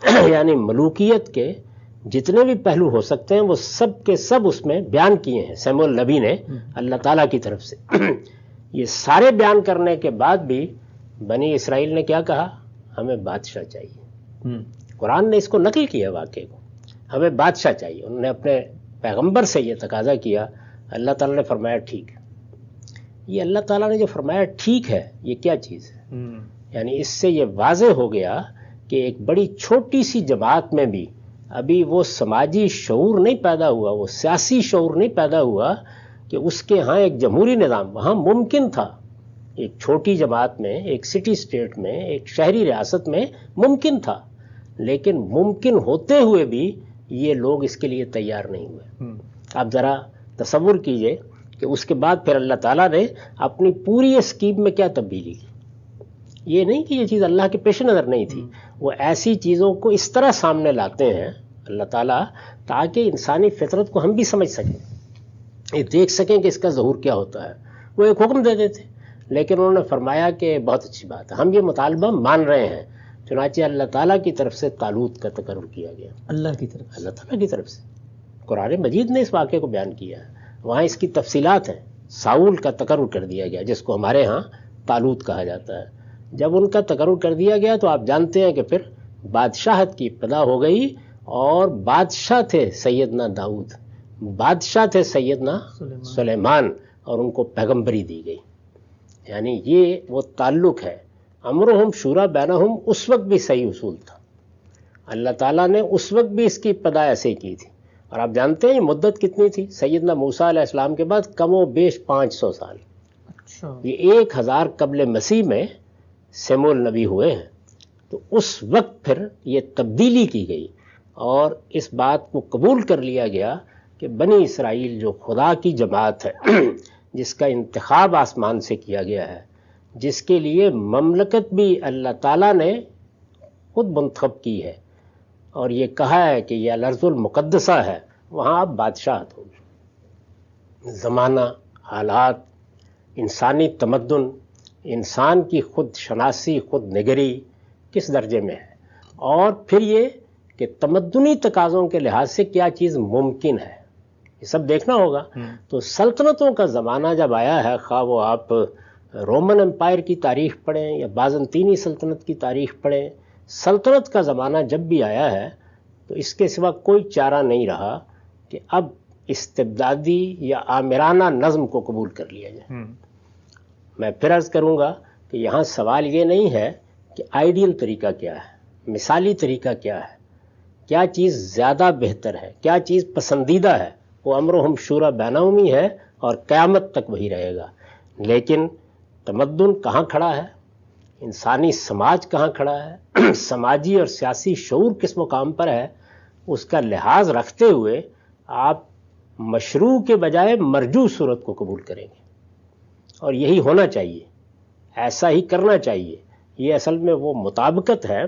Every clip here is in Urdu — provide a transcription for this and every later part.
یعنی ملوکیت کے جتنے بھی پہلو ہو سکتے ہیں وہ سب کے سب اس میں بیان کیے ہیں سیموئل نبی نے اللہ تعالیٰ کی طرف سے۔ یہ سارے بیان کرنے کے بعد بھی بنی اسرائیل نے کیا کہا؟ ہمیں بادشاہ چاہیے۔ قرآن نے اس کو نقل کیا واقعے کو، ہمیں بادشاہ چاہیے۔ انہوں نے اپنے پیغمبر سے یہ تقاضا کیا، اللہ تعالیٰ نے فرمایا ٹھیک۔ یہ اللہ تعالیٰ نے جو فرمایا ٹھیک ہے، یہ کیا چیز ہے؟ یعنی اس سے یہ واضح ہو گیا کہ ایک بڑی چھوٹی سی جماعت میں بھی ابھی وہ سماجی شعور نہیں پیدا ہوا، وہ سیاسی شعور نہیں پیدا ہوا کہ اس کے ہاں ایک جمہوری نظام وہاں ممکن تھا۔ ایک چھوٹی جماعت میں، ایک سٹی اسٹیٹ میں، ایک شہری ریاست میں ممکن تھا، لیکن ممکن ہوتے ہوئے بھی یہ لوگ اس کے لیے تیار نہیں ہوئے۔ آپ ذرا تصور کیجئے کہ اس کے بعد پھر اللہ تعالیٰ نے اپنی پوری اسکیم میں کیا تبدیلی کی۔ یہ نہیں کہ یہ چیز اللہ کے پیش نظر نہیں تھی، وہ ایسی چیزوں کو اس طرح سامنے لاتے ہیں اللہ تعالیٰ تاکہ انسانی فطرت کو ہم بھی سمجھ سکیں، یہ دیکھ سکیں کہ اس کا ظہور کیا ہوتا ہے۔ وہ ایک حکم دے دیتے، لیکن انہوں نے فرمایا کہ بہت اچھی بات ہے، ہم یہ مطالبہ مان رہے ہیں۔ چنانچہ اللہ تعالیٰ کی طرف سے طالوت کا تقرر کیا گیا، اللہ تعالیٰ کی طرف سے۔ قرآن مجید نے اس واقعے کو بیان کیا ہے، وہاں اس کی تفصیلات ہیں۔ ساؤل کا تقرر کر دیا گیا، جس کو ہمارے ہاں طالوت کہا جاتا ہے۔ جب ان کا تقرر کر دیا گیا تو آپ جانتے ہیں کہ پھر بادشاہت کی ابتدا ہو گئی، اور بادشاہ تھے سیدنا داؤد، بادشاہ تھے سیدنا سلیمان، اور ان کو پیغمبری دی گئی۔ یعنی یہ وہ تعلق ہے، امرہم شورا بینہم، اس وقت بھی صحیح اصول تھا۔ اللہ تعالیٰ نے اس وقت بھی اس کی ابتدا ایسے ہی کی تھی۔ اور آپ جانتے ہیں یہ مدت کتنی تھی؟ سیدنا موسیٰ علیہ السلام کے بعد کم و بیش 500 سال۔ یہ 1000 قبل مسیح میں سیموئل نبی ہوئے ہیں، تو اس وقت پھر یہ تبدیلی کی گئی، اور اس بات کو قبول کر لیا گیا کہ بنی اسرائیل جو خدا کی جماعت ہے، جس کا انتخاب آسمان سے کیا گیا ہے، جس کے لیے مملکت بھی اللہ تعالیٰ نے خود منتخب کی ہے، اور یہ کہا ہے کہ یہ الارض المقدسہ ہے، وہاں اب بادشاہت ہوگی۔ زمانہ، حالات، انسانی تمدن، انسان کی خود شناسی، خود نگری کس درجے میں ہے، اور پھر یہ کہ تمدنی تقاضوں کے لحاظ سے کیا چیز ممکن ہے، یہ سب دیکھنا ہوگا۔ تو سلطنتوں کا زمانہ جب آیا ہے، خواہ وہ آپ رومن امپائر کی تاریخ پڑھیں یا بازنطینی سلطنت کی تاریخ پڑھیں، سلطنت کا زمانہ جب بھی آیا ہے تو اس کے سوا کوئی چارہ نہیں رہا کہ اب استبدادی یا آمرانہ نظم کو قبول کر لیا جائے۔ میں پھر عرض کروں گا کہ یہاں سوال یہ نہیں ہے کہ آئیڈیل طریقہ کیا ہے، مثالی طریقہ کیا ہے، کیا چیز زیادہ بہتر ہے، کیا چیز پسندیدہ ہے، وہ امرہم شورا بینہم ہی ہے، اور قیامت تک وہی رہے گا۔ لیکن تمدن کہاں کھڑا ہے، انسانی سماج کہاں کھڑا ہے، سماجی اور سیاسی شعور کس مقام پر ہے، اس کا لحاظ رکھتے ہوئے آپ مشروع کے بجائے مرجو صورت کو قبول کریں گے، اور یہی ہونا چاہیے، ایسا ہی کرنا چاہیے۔ یہ اصل میں وہ مطابقت ہے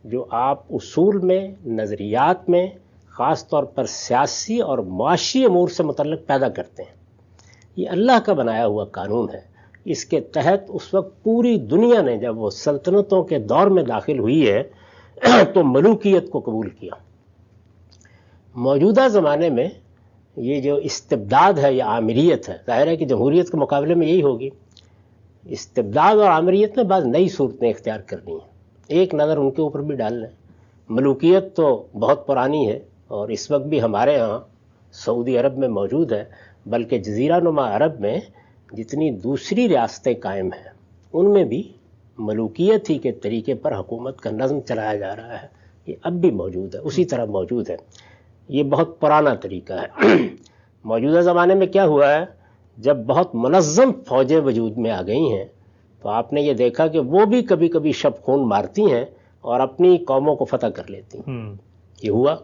جو آپ اصول میں، نظریات میں، خاص طور پر سیاسی اور معاشی امور سے متعلق پیدا کرتے ہیں۔ یہ اللہ کا بنایا ہوا قانون ہے۔ اس کے تحت اس وقت پوری دنیا نے جب وہ سلطنتوں کے دور میں داخل ہوئی ہے تو ملوکیت کو قبول کیا۔ موجودہ زمانے میں یہ جو استبداد ہے یا آمریت ہے، ظاہر ہے کہ جمہوریت کے مقابلے میں یہی ہوگی۔ استبداد اور آمریت میں بعض نئی صورتیں اختیار کرنی ہیں، ایک نظر ان کے اوپر بھی ڈال لیں۔ ملوکیت تو بہت پرانی ہے، اور اس وقت بھی ہمارے ہاں سعودی عرب میں موجود ہے، بلکہ جزیرہ نما عرب میں جتنی دوسری ریاستیں قائم ہیں ان میں بھی ملوکیت ہی کے طریقے پر حکومت کا نظم چلایا جا رہا ہے۔ یہ اب بھی موجود ہے، اسی طرح موجود ہے۔ یہ بہت پرانا طریقہ ہے۔ موجودہ زمانے میں کیا ہوا ہے، جب بہت منظم فوجیں وجود میں آ گئی ہیں تو آپ نے یہ دیکھا کہ وہ بھی کبھی کبھی شب خون مارتی ہیں اور اپنی قوموں کو فتح کر لیتی ہیں۔ یہ ہوا،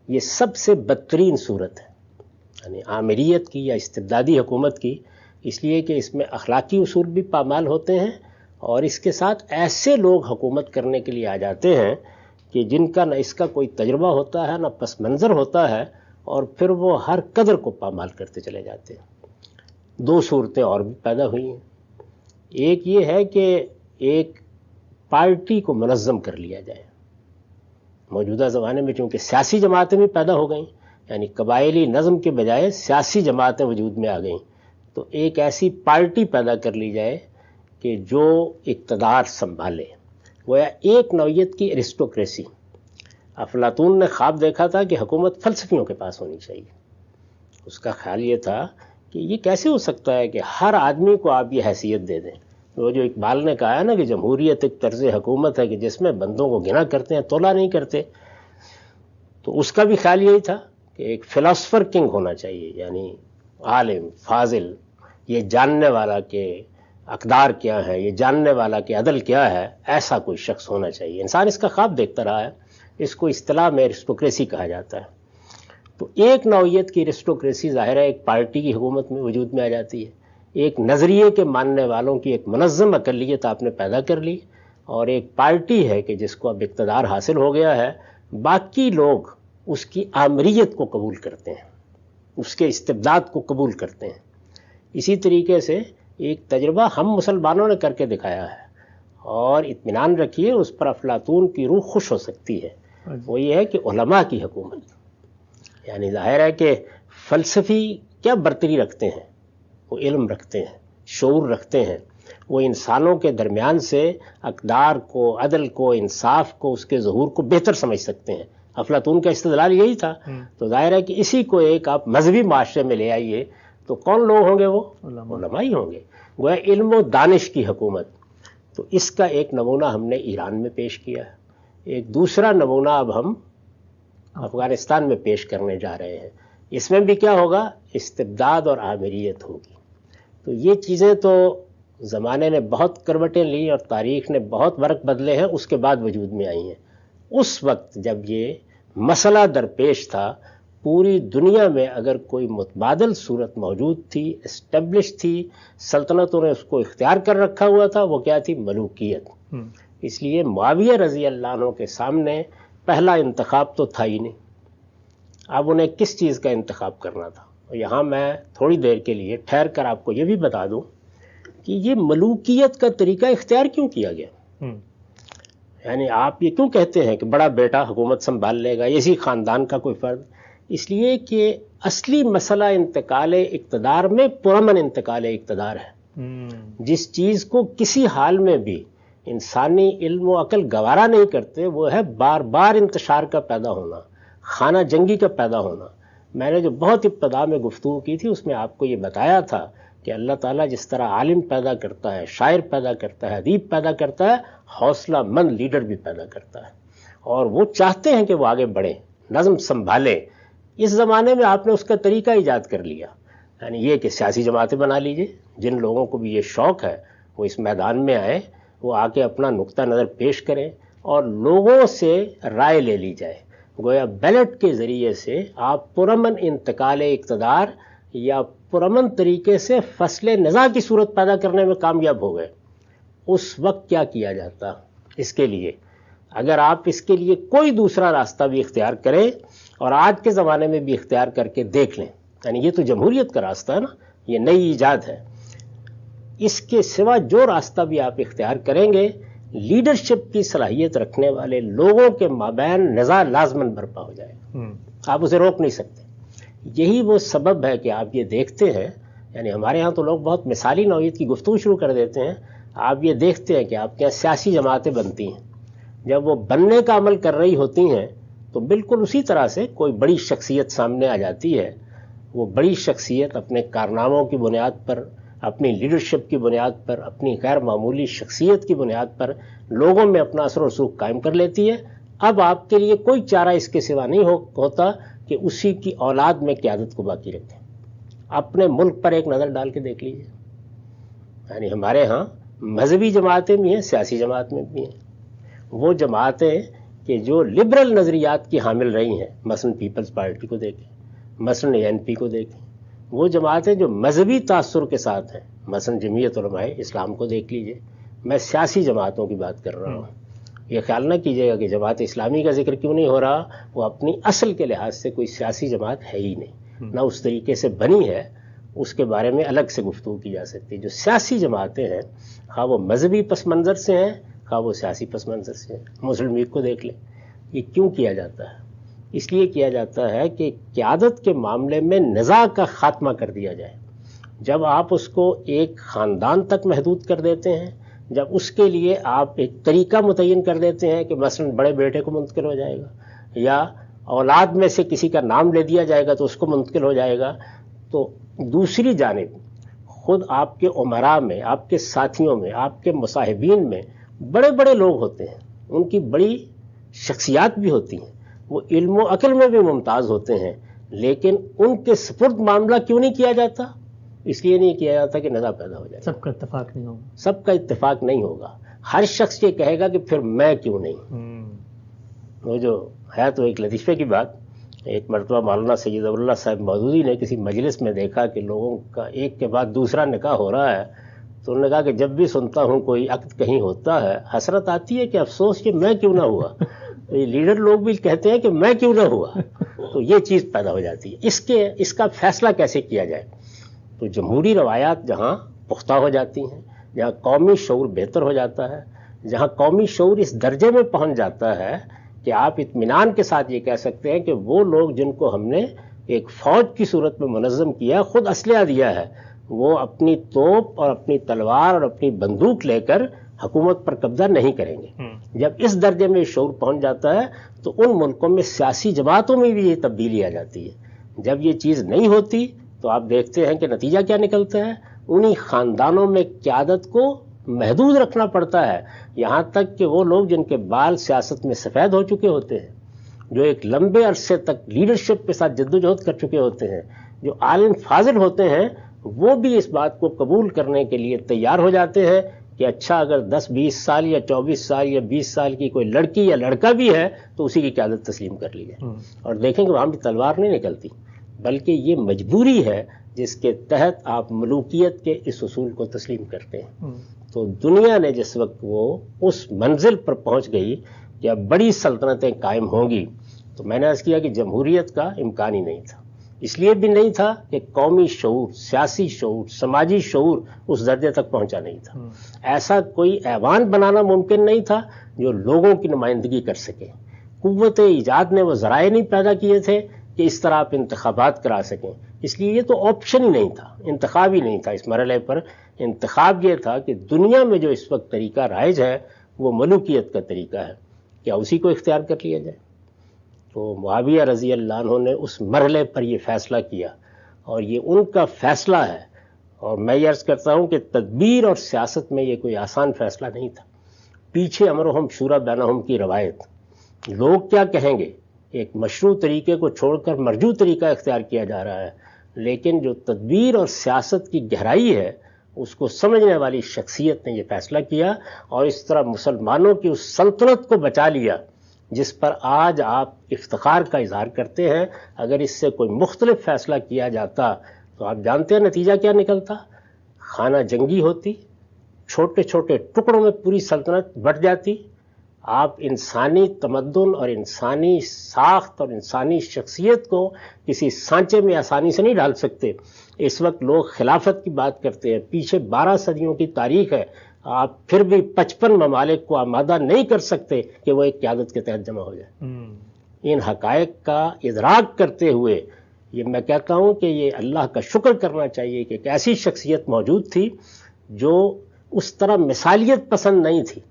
یہ سب سے بدترین صورت ہے، یعنی آمریت کی یا استبدادی حکومت کی، اس لیے کہ اس میں اخلاقی اصول بھی پامال ہوتے ہیں، اور اس کے ساتھ ایسے لوگ حکومت کرنے کے لیے آ جاتے ہیں کہ جن کا نہ اس کا کوئی تجربہ ہوتا ہے، نہ پس منظر ہوتا ہے، اور پھر وہ ہر قدر کو پامال کرتے چلے جاتے ہیں۔ دو صورتیں اور بھی پیدا ہوئی ہیں۔ ایک یہ ہے کہ ایک پارٹی کو منظم کر لیا جائے، موجودہ زمانے میں چونکہ سیاسی جماعتیں بھی پیدا ہو گئیں، یعنی قبائلی نظم کے بجائے سیاسی جماعتیں وجود میں آ گئیں، تو ایک ایسی پارٹی پیدا کر لی جائے کہ جو اقتدار سنبھالے، گویا ایک نوعیت کی ایرسٹوکریسی۔ افلاطون نے خواب دیکھا تھا کہ حکومت فلسفیوں کے پاس ہونی چاہیے۔ اس کا خیال یہ تھا کہ یہ کیسے ہو سکتا ہے کہ ہر آدمی کو آپ یہ حیثیت دے دیں۔ وہ جو اقبال نے کہا ہے نا کہ جمہوریت ایک طرز حکومت ہے کہ جس میں بندوں کو گنا کرتے ہیں، تولا نہیں کرتے، تو اس کا بھی خیال یہی تھا کہ ایک فلاسفر کنگ ہونا چاہیے، یعنی عالم فاضل، یہ جاننے والا کہ اقدار کیا ہے، یہ جاننے والا کہ عدل کیا ہے، ایسا کوئی شخص ہونا چاہیے۔ انسان اس کا خواب دیکھتا رہا ہے، اس کو اصطلاح میں ایرسٹوکریسی کہا جاتا ہے۔ تو ایک نوعیت کی ایرسٹوکریسی ظاہر ہے ایک پارٹی کی حکومت میں وجود میں آ جاتی ہے، ایک نظریے کے ماننے والوں کی ایک منظم اقلیت آپ نے پیدا کر لی، اور ایک پارٹی ہے کہ جس کو اب اقتدار حاصل ہو گیا ہے، باقی لوگ اس کی آمریت کو قبول کرتے ہیں، اس کے استبداد کو قبول کرتے ہیں۔ اسی طریقے سے ایک تجربہ ہم مسلمانوں نے کر کے دکھایا ہے، اور اطمینان رکھیے اس پر افلاطون کی روح خوش ہو سکتی ہے، وہ یہ ہے کہ علماء کی حکومت۔ یعنی ظاہر ہے کہ فلسفی کیا برتری رکھتے ہیں؟ وہ علم رکھتے ہیں، شعور رکھتے ہیں، وہ انسانوں کے درمیان سے اقدار کو، عدل کو، انصاف کو، اس کے ظہور کو بہتر سمجھ سکتے ہیں۔ افلاطون کا استدلال یہی تھا۔ تو ظاہر ہے کہ اسی کو ایک آپ مذہبی معاشرے میں لے آئیے تو کون لوگ ہوں گے؟ وہ علماء ہی ہوں گے، گویا علم و دانش کی حکومت۔ تو اس کا ایک نمونہ ہم نے ایران میں پیش کیا ہے، ایک دوسرا نمونہ اب ہم افغانستان میں پیش کرنے جا رہے ہیں۔ اس میں بھی کیا ہوگا؟ استبداد اور آمریت ہوگی۔ تو یہ چیزیں تو زمانے نے بہت کروٹیں لی اور تاریخ نے بہت ورق بدلے ہیں، اس کے بعد وجود میں آئی ہیں۔ اس وقت جب یہ مسئلہ درپیش تھا، پوری دنیا میں اگر کوئی متبادل صورت موجود تھی، اسٹیبلش تھی، سلطنتوں نے اس کو اختیار کر رکھا ہوا تھا، وہ کیا تھی؟ ملوکیت۔ اس لیے معاویہ رضی اللہ عنہ کے سامنے پہلا انتخاب تو تھا ہی نہیں، اب انہیں کس چیز کا انتخاب کرنا تھا؟ یہاں میں تھوڑی دیر کے لیے ٹھہر کر آپ کو یہ بھی بتا دوں کہ یہ ملوکیت کا طریقہ اختیار کیوں کیا گیا؟ یعنی آپ یہ کیوں کہتے ہیں کہ بڑا بیٹا حکومت سنبھال لے گا، اسی خاندان کا کوئی فرد؟ اس لیے کہ اصلی مسئلہ انتقال اقتدار میں پرامن انتقال اقتدار ہے۔ جس چیز کو کسی حال میں بھی انسانی علم و عقل گوارا نہیں کرتے، وہ ہے بار بار انتشار کا پیدا ہونا، خانہ جنگی کا پیدا ہونا۔ میں نے جو بہت ابتدا میں گفتگو کی تھی اس میں آپ کو یہ بتایا تھا کہ اللہ تعالیٰ جس طرح عالم پیدا کرتا ہے، شاعر پیدا کرتا ہے، ادیب پیدا کرتا ہے، حوصلہ مند لیڈر بھی پیدا کرتا ہے، اور وہ چاہتے ہیں کہ وہ آگے بڑھیں، نظم سنبھالیں۔ اس زمانے میں آپ نے اس کا طریقہ ایجاد کر لیا، یعنی یہ کہ سیاسی جماعتیں بنا لیجئے، جن لوگوں کو بھی یہ شوق ہے وہ اس میدان میں آئیں، وہ آ کے اپنا نقطہ نظر پیش کریں اور لوگوں سے رائے لے لی جائے۔ گویا بیلٹ کے ذریعے سے آپ پرامن انتقال اقتدار یا پرامن طریقے سے فصل نزاع کی صورت پیدا کرنے میں کامیاب ہو گئے۔ اس وقت کیا کیا جاتا اس کے لیے؟ اگر آپ اس کے لیے کوئی دوسرا راستہ بھی اختیار کریں اور آج کے زمانے میں بھی اختیار کر کے دیکھ لیں، یعنی یہ تو جمہوریت کا راستہ ہے نا، یہ نئی ایجاد ہے، اس کے سوا جو راستہ بھی آپ اختیار کریں گے، لیڈرشپ کی صلاحیت رکھنے والے لوگوں کے مابین نزاع لازماً برپا ہو جائے گا، آپ اسے روک نہیں سکتے۔ یہی وہ سبب ہے کہ آپ یہ دیکھتے ہیں، یعنی ہمارے ہاں تو لوگ بہت مثالی نوعیت کی گفتگو شروع کر دیتے ہیں، آپ یہ دیکھتے ہیں کہ آپ کے یہاں سیاسی جماعتیں بنتی ہیں، جب وہ بننے کا عمل کر رہی ہوتی ہیں تو بالکل اسی طرح سے کوئی بڑی شخصیت سامنے آ جاتی ہے، وہ بڑی شخصیت اپنے کارناموں کی بنیاد پر، اپنی لیڈرشپ کی بنیاد پر، اپنی غیر معمولی شخصیت کی بنیاد پر لوگوں میں اپنا اثر و رسوخ قائم کر لیتی ہے۔ اب آپ کے لیے کوئی چارہ اس کے سوا نہیں ہوتا کہ اسی کی اولاد میں قیادت کو باقی رکھیں۔ اپنے ملک پر ایک نظر ڈال کے دیکھ لیجیے، یعنی ہمارے ہاں مذہبی جماعتیں بھی ہیں، سیاسی جماعت میں بھی ہیں، وہ جماعتیں کہ جو لبرل نظریات کی حامل رہی ہیں، مثلا پیپلز پارٹی کو دیکھیں، مثلا ANP کو دیکھیں، وہ جماعتیں جو مذہبی تاثر کے ساتھ ہیں، مثلا جمعیت علماء اسلام کو دیکھ لیجئے۔ میں سیاسی جماعتوں کی بات کر رہا ہوں، یہ خیال نہ کیجیے گا کہ جماعت اسلامی کا ذکر کیوں نہیں ہو رہا، وہ اپنی اصل کے لحاظ سے کوئی سیاسی جماعت ہے ہی نہیں، نہ اس طریقے سے بنی ہے، اس کے بارے میں الگ سے گفتگو کی جا سکتی ہے۔ جو سیاسی جماعتیں ہیں، خواہ وہ مذہبی پس منظر سے ہیں، خواہ وہ سیاسی پس منظر سے ہیں، مسلم لیگ کو دیکھ لیں، یہ کیوں کیا جاتا ہے؟ اس لیے کیا جاتا ہے کہ قیادت کے معاملے میں نزاع کا خاتمہ کر دیا جائے. جب آپ اس کو ایک خاندان تک محدود کر دیتے ہیں، جب اس کے لیے آپ ایک طریقہ متعین کر دیتے ہیں کہ مثلا بڑے بیٹے کو منتقل ہو جائے گا یا اولاد میں سے کسی کا نام لے دیا جائے گا تو اس کو منتقل ہو جائے گا، تو دوسری جانب خود آپ کے امراء میں، آپ کے ساتھیوں میں، آپ کے مصاحبین میں بڑے بڑے لوگ ہوتے ہیں، ان کی بڑی شخصیات بھی ہوتی ہیں، وہ علم و عقل میں بھی ممتاز ہوتے ہیں، لیکن ان کے سپرد معاملہ کیوں نہیں کیا جاتا؟ اس لیے نہیں کیا جاتا کہ نزاع پیدا ہو جائے. سب کا اتفاق نہیں ہوگا. سب کا اتفاق نہیں ہوگا. ہر شخص یہ کہے گا کہ پھر میں کیوں نہیں. وہ جو ہے تو ایک لطیفے کی بات، ایک مرتبہ مولانا سید اللہ صاحب مودودی نے کسی مجلس میں دیکھا کہ لوگوں کا ایک کے بعد دوسرا نکاح ہو رہا ہے، تو انہوں نے کہا کہ جب بھی سنتا ہوں کوئی عقد کہیں ہوتا ہے حسرت آتی ہے کہ افسوس کہ میں کیوں نہ ہوا. یہ لیڈر لوگ بھی کہتے ہیں کہ میں کیوں نہ ہوا. تو یہ چیز پیدا ہو جاتی ہے. اس کا فیصلہ کیسے کیا جائے؟ تو جمہوری روایات جہاں پختہ ہو جاتی ہیں، جہاں قومی شعور بہتر ہو جاتا ہے، جہاں قومی شعور اس درجے میں پہنچ جاتا ہے کہ آپ اطمینان کے ساتھ یہ کہہ سکتے ہیں کہ وہ لوگ جن کو ہم نے ایک فوج کی صورت میں منظم کیا، خود اسلحہ دیا ہے، وہ اپنی توپ اور اپنی تلوار اور اپنی بندوق لے کر حکومت پر قبضہ نہیں کریں گے. جب اس درجے میں شعور پہنچ جاتا ہے تو ان ملکوں میں سیاسی جماعتوں میں بھی یہ تبدیلی آ جاتی ہے. جب یہ چیز نہیں ہوتی تو آپ دیکھتے ہیں کہ نتیجہ کیا نکلتا ہے. انہی خاندانوں میں قیادت کو محدود رکھنا پڑتا ہے، یہاں تک کہ وہ لوگ جن کے بال سیاست میں سفید ہو چکے ہوتے ہیں، جو ایک لمبے عرصے تک لیڈرشپ کے ساتھ جدوجہد کر چکے ہوتے ہیں، جو عالم فاضل ہوتے ہیں، وہ بھی اس بات کو قبول کرنے کے لیے تیار ہو جاتے ہیں کہ اچھا اگر 10-20 سال یا 24 سال یا 20 سال کی کوئی لڑکی یا لڑکا بھی ہے تو اسی کی قیادت تسلیم کر لی جائے. اور دیکھیں کہ وہاں بھی تلوار نہیں نکلتی، بلکہ یہ مجبوری ہے جس کے تحت آپ ملوکیت کے اس اصول کو تسلیم کرتے ہیں. تو دنیا نے جس وقت وہ اس منزل پر پہنچ گئی کہ اب بڑی سلطنتیں قائم ہوں گی، تو میں نے عرض کیا کہ جمہوریت کا امکان ہی نہیں تھا. اس لیے بھی نہیں تھا کہ قومی شعور، سیاسی شعور، سماجی شعور اس درجے تک پہنچا نہیں تھا. ایسا کوئی ایوان بنانا ممکن نہیں تھا جو لوگوں کی نمائندگی کر سکے. قوت ایجاد نے وہ ذرائع نہیں پیدا کیے تھے کہ اس طرح آپ انتخابات کرا سکیں. اس لیے یہ تو آپشن ہی نہیں تھا، انتخاب ہی نہیں تھا. اس مرحلے پر انتخاب یہ تھا کہ دنیا میں جو اس وقت طریقہ رائج ہے وہ ملوکیت کا طریقہ ہے، کیا اسی کو اختیار کر لیا جائے. تو معاویہ رضی اللہ عنہ نے اس مرحلے پر یہ فیصلہ کیا اور یہ ان کا فیصلہ ہے. اور میں یہ عرض کرتا ہوں کہ تدبیر اور سیاست میں یہ کوئی آسان فیصلہ نہیں تھا. پیچھے امرہم شورا بینہم کی روایت، لوگ کیا کہیں گے، ایک مشروع طریقے کو چھوڑ کر مرجو طریقہ اختیار کیا جا رہا ہے، لیکن جو تدبیر اور سیاست کی گہرائی ہے اس کو سمجھنے والی شخصیت نے یہ فیصلہ کیا اور اس طرح مسلمانوں کی اس سلطنت کو بچا لیا جس پر آج آپ افتخار کا اظہار کرتے ہیں. اگر اس سے کوئی مختلف فیصلہ کیا جاتا تو آپ جانتے ہیں نتیجہ کیا نکلتا. خانہ جنگی ہوتی، چھوٹے چھوٹے ٹکڑوں میں پوری سلطنت بٹ جاتی. آپ انسانی تمدن اور انسانی ساخت اور انسانی شخصیت کو کسی سانچے میں آسانی سے نہیں ڈال سکتے. اس وقت لوگ خلافت کی بات کرتے ہیں، پیچھے 12 صدیوں کی تاریخ ہے، آپ پھر بھی 55 ممالک کو آمادہ نہیں کر سکتے کہ وہ ایک قیادت کے تحت جمع ہو جائے. ان حقائق کا ادراک کرتے ہوئے یہ میں کہتا ہوں کہ یہ اللہ کا شکر کرنا چاہیے کہ ایک ایسی شخصیت موجود تھی جو اس طرح مثالیت پسند نہیں تھی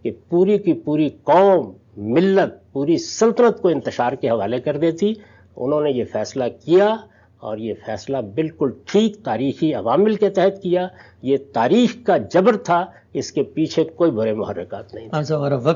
کہ پوری کی پوری قوم، ملت، پوری سلطنت کو انتشار کے حوالے کر دیتی. انہوں نے یہ فیصلہ کیا اور یہ فیصلہ بالکل ٹھیک تاریخی عوامل کے تحت کیا. یہ تاریخ کا جبر تھا، اس کے پیچھے کوئی برے محرکات نہیں تھے. ہمارا وقت